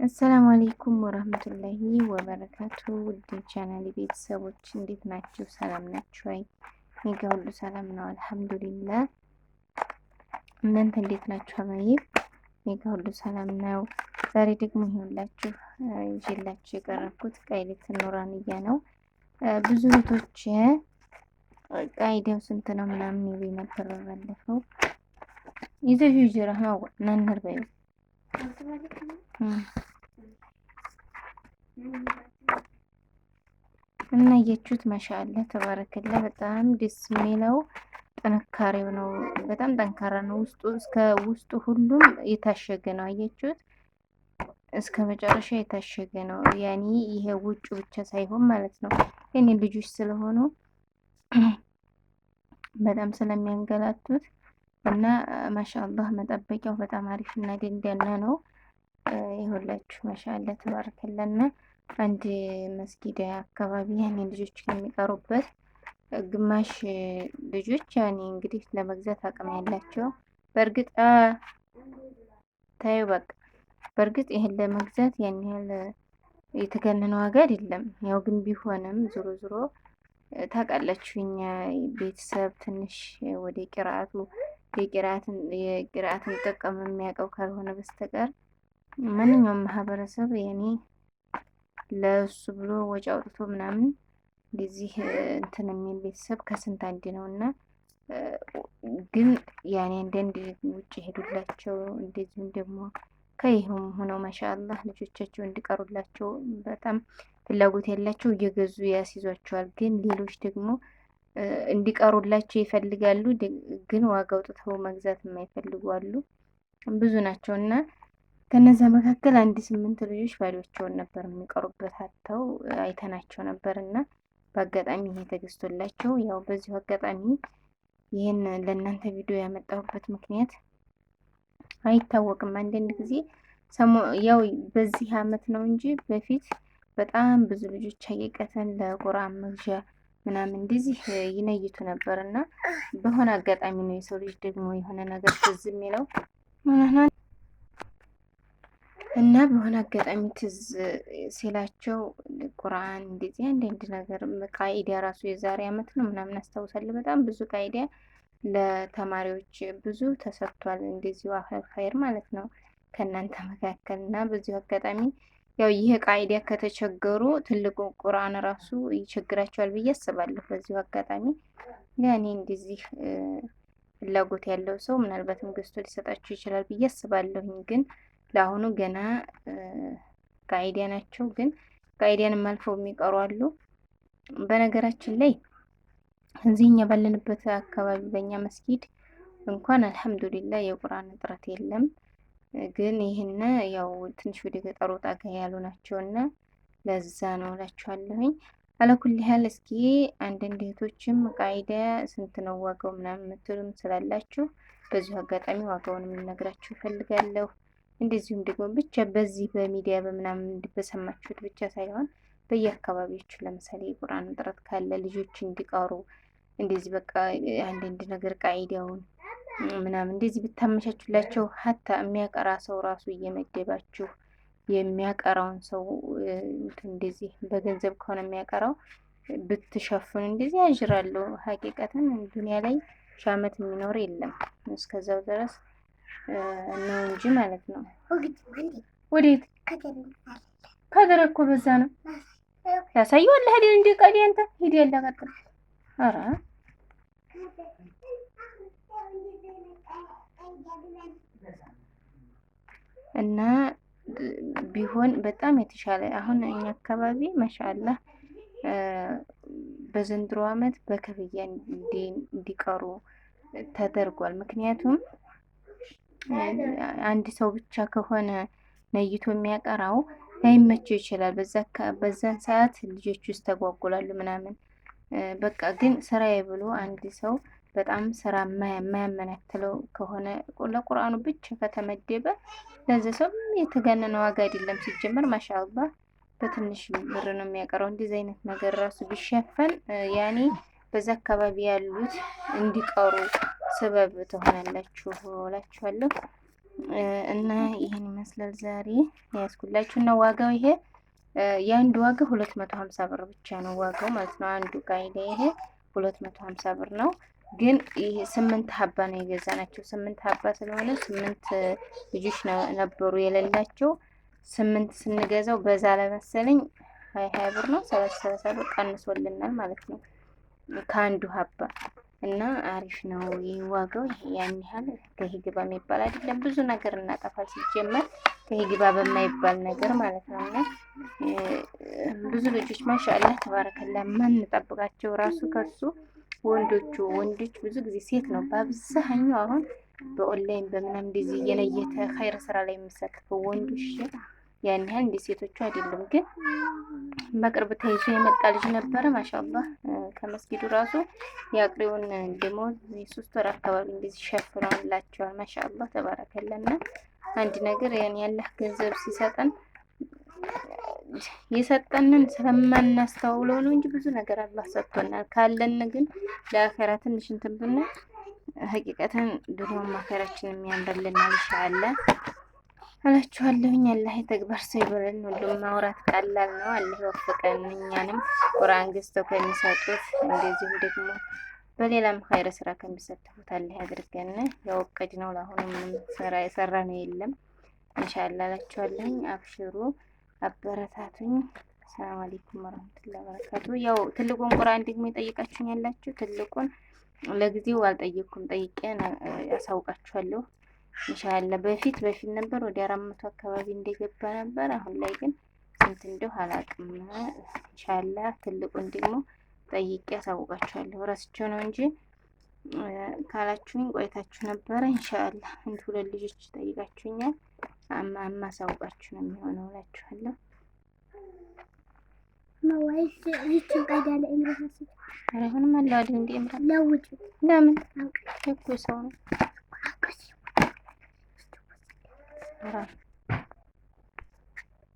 አሰላሙ አሌይኩም ወረህመቱላሂ ወበረካቱ። ውድ ቻናል ቤተሰቦች እንዴት ናችሁ? ሰላም ናችሁ? አይ እኔ ጋ ሁሉ ሰላም ነው አልሐምዱሊላህ። እናንተ እንዴት ናችሁ? አማዬ እኔ ጋ ሁሉ ሰላም ነው። ዛሬ ደግሞ ይኸውላችሁ ይዤላችሁ የቀረብኩት ቃይሌት ኑራንያ ነው። ብዙ እህቶች ቃይዳው ስንት ነው ምናምን ይሉኝ ነበር። ባለፈው ይዘሽ ይጅራ ነው ነንር በይ እና የቹት ማሻአላ ተባረከላ በጣም ደስ የሚለው ጥንካሬው ነው። በጣም ጠንካራ ነው። ውስጡ ሁሉም የታሸገ ነው። አየችሁት? እስከ መጨረሻ የታሸገ ነው። ያኔ ይሄ ውጩ ብቻ ሳይሆን ማለት ነው። የኔ ልጆች ስለሆኑ በጣም ስለሚያንገላቱት እና ማሻአላህ መጠበቂያው በጣም አሪፍ እና ደንዳና ነው። ይሁላችሁ ማሻአላ ተባረከላና አንድ መስጊድ አካባቢ ያኔ ልጆች የሚቀሩበት ግማሽ ልጆች ያኔ እንግዲህ ለመግዛት አቅም ያላቸው በእርግጥ ታዩ በቃ በእርግጥ ይሄን ለመግዛት ያን ያህል የተገነነ ዋጋ አይደለም። ያው ግን ቢሆንም ዞሮ ዞሮ ታውቃላችሁ እኛ ቤተሰብ ትንሽ ወደ የቂራአትን ጥቅም የሚያውቀው ካልሆነ በስተቀር ማንኛውም ማህበረሰብ ያኔ ለሱ ብሎ ወጪ አውጥቶ ምናምን እንደዚህ እንትን የሚል ቤተሰብ ከስንት አንድ ነው። እና ግን ያኔ አንዳንድ ውጭ ሄዱላቸው እንደዚሁም ደግሞ ከይሁም ሆነው ማሻአላህ ልጆቻቸው እንዲቀሩላቸው በጣም ፍላጎት ያላቸው እየገዙ ያስይዟቸዋል። ግን ሌሎች ደግሞ እንዲቀሩላቸው ይፈልጋሉ፣ ግን ዋጋ አውጥተው መግዛት የማይፈልጉ አሉ። ብዙ ናቸው እና ከነዛ መካከል 8 ልጆች ባዶቸውን ነበር የሚቀሩበት አጥተው አይተናቸው ነበር። እና በአጋጣሚ ይሄ ተገዝቶላቸው ያው በዚሁ አጋጣሚ ይህን ለእናንተ ቪዲዮ ያመጣሁበት ምክንያት አይታወቅም። አንዳንድ ጊዜ ያው በዚህ አመት ነው እንጂ በፊት በጣም ብዙ ልጆች ሀቂቀተን ለቁርአን መግዣ ምናምን እንደዚህ ይነይቱ ነበር። እና በሆነ አጋጣሚ ነው የሰው ልጅ ደግሞ የሆነ ነገር ትዝ የሚለው እና በሆነ አጋጣሚ ትዝ ሲላቸው ቁርአን እንደዚህ አንዳንድ ነገር ቃኢዳ ራሱ የዛሬ አመት ነው ምናምን አስታውሳለሁ። በጣም ብዙ ቃኢዳ ለተማሪዎች ብዙ ተሰጥቷል። እንደዚሁ አኸር ኸይር ማለት ነው ከእናንተ መካከል እና በዚሁ አጋጣሚ ያው ይሄ ቃኢዳ ከተቸገሩ ትልቁ ቁርአን ራሱ ይቸግራቸዋል ብዬ አስባለሁ። በዚሁ አጋጣሚ ያኔ እንደዚህ ፍላጎት ያለው ሰው ምናልባትም ገዝቶ ሊሰጣችሁ ይችላል ብዬ አስባለሁኝ። ግን ለአሁኑ ገና ቃኢዳ ናቸው። ግን ቃኢዳንም አልፈው የሚቀሩ አሉ። በነገራችን ላይ እዚህኛ ባለንበት አካባቢ በእኛ መስጊድ እንኳን አልሐምዱሊላህ የቁርአን እጥረት የለም። ግን ይህን ያው ትንሽ ወደ ገጠሩ ጣጋ ያሉ ናቸውና ለዛ ነው እላችኋለሁኝ። አለኩል ያህል እስኪ አንዳንድ እህቶችም ቃኢዳ ስንት ነው ዋጋው ምናምን የምትሉም ስላላችሁ በዚሁ አጋጣሚ ዋጋውንም ልነግራችሁ እፈልጋለሁ። እንደዚሁም ደግሞ ብቻ በዚህ በሚዲያ በምናምን በሰማችሁት ብቻ ሳይሆን በየአካባቢዎቹ ለምሳሌ የቁርአን እጥረት ካለ ልጆች እንዲቀሩ እንደዚህ በቃ አንዳንድ ነገር ቃኢዳውን ምናምን እንደዚህ ብታመቻቹላቸው ሀታ የሚያቀራ ሰው ራሱ እየመደባችሁ የሚያቀራውን ሰው እንደዚህ በገንዘብ ከሆነ የሚያቀራው ብትሸፍኑ እንደዚህ ያጅራለሁ። ሀቂቀትን ዱንያ ላይ ሺህ ዓመት የሚኖር የለም እስከዛው ድረስ ነው እንጂ ማለት ነው። ወዴት ከደረ እኮ በዛ ነው ያሳየዋል። ሄድ እንደ ቀዲ አንተ ሂድ ያላቀጥል አራ እና ቢሆን በጣም የተሻለ አሁን እኛ አካባቢ ማሻአላህ በዘንድሮ አመት በክፍያ እንዲቀሩ ተደርጓል። ምክንያቱም አንድ ሰው ብቻ ከሆነ ነይቶ የሚያቀራው ላይመቸው ይችላል። በዛን ሰዓት ልጆች ውስጥ ተጓጉላሉ ምናምን በቃ ግን ስራዬ ብሎ አንድ ሰው በጣም ስራ የማያመናክለው ከሆነ ለቁርአኑ ብቻ ከተመደበ ለዚህ ሰው የተጋነነ ዋጋ አይደለም። ሲጀመር ማሻአላህ በትንሽ ብር ነው የሚያቀረው። እንደዚህ አይነት ነገር ራሱ ቢሸፈን ያኔ በዛ አካባቢ ያሉት እንዲቀሩ ሰበብ ትሆናላችሁ እላችኋለሁ። እና ይህን ይመስላል ዛሬ ያስኩላችሁ እና ዋጋው ይሄ የአንዱ ዋጋ 250 ብር ብቻ ነው ዋጋው ማለት ነው። አንዱ ቃይዳ ይሄ 250 ብር ነው። ግን ይሄ 8 ሀባ ነው የገዛናቸው። 8 ሀባ ስለሆነ 8 ልጆች ነበሩ የሌላቸው 8 ስንገዛው በዛ ለመሰለኝ 20 ብር ነው 30 ብር ቀንሶልናል ማለት ነው ከአንዱ ሀባ እና አሪፍ ነው ይህ ዋጋው። ያን ያህል ከሂግባ የሚባል አይደለም። ብዙ ነገር እናጠፋል ሲጀመር ከሂግባ በማይባል ነገር ማለት ነው። እና ብዙ ልጆች ማሻአላህ ተባረከላ ማንጠብቃቸው ራሱ ከሱ ወንዶች ብዙ ጊዜ ሴት ነው በአብዛኛው አሁን በኦንላይን በምናምን እንደዚህ እየለየተ ኸይር ስራ ላይ የሚሳተፈው ወንዶች ያን ያህል እንደ ሴቶቹ አይደለም። ግን በቅርብ ተይዞ የመጣ ልጅ ነበረ ማሻአላህ ከመስጊዱ ራሱ የአቅሪውን ደሞዝ 3 ወር አካባቢ እንደዚህ ሸፍነውላቸዋል። ማሻአላህ ተባረከለና አንድ ነገር ያን ያላህ ገንዘብ ሲሰጠን የሰጠንን ስለማናስተውለው ነው እንጂ ብዙ ነገር አላህ ሰጥቶናል። ካለን ግን ለአኺራ ትንሽ እንትን ብንል ሀቂቀተን ዱንያውም አኺራችንን የሚያምርልናል ኢንሻአላህ እላችኋለሁኝ። አላህ የተግባር ሰው ይበለን። ሁሉም ማውራት ቀላል ነው። አላህ ይወፍቀን። እኛንም ቁርአን ገዝተው ከሚሰጡት እንደዚሁም ደግሞ በሌላም ኸይር ስራ ከሚሳተፉት አላህ ያድርገን። ያው እቅድ ነው። ለአሁኑ ምንም ስራ የሰራ ነው የለም ኢንሻአላህ እላችኋለሁኝ። አብሽሩ፣ አበረታቱኝ። ሰላም አለይኩም ወራህመቱላሂ ወበረካቱ። ያው ትልቁን ቁርአን ደግሞ የጠየቃችሁኝ ያላችሁ ትልቁን ለጊዜው አልጠየቅኩም፣ ጠይቄ ያሳውቃችኋለሁ ኢንሻአላህ። በፊት ነበር ወደ 400 አካባቢ እንደገባ ነበር። አሁን ላይ ግን ስንት እንደው አላውቅም። ኢንሻአላህ ትልቁን ደግሞ ጠይቄ ያሳውቃችኋለሁ። ረስቼው ነው እንጂ ካላችሁኝ ቆይታችሁ ነበረ። ኢንሻአላህ አንድ 2 ልጆች ጠይቃችሁኛል። አሳውቃችሁ ነው የሚሆነው እላችኋለሁ። ወይስ ይችን ቀዳ ለእምራስ አሁንም አለው አይደል እንዴ? እምራ ለውጭ ለምን እኮ ሰው ነው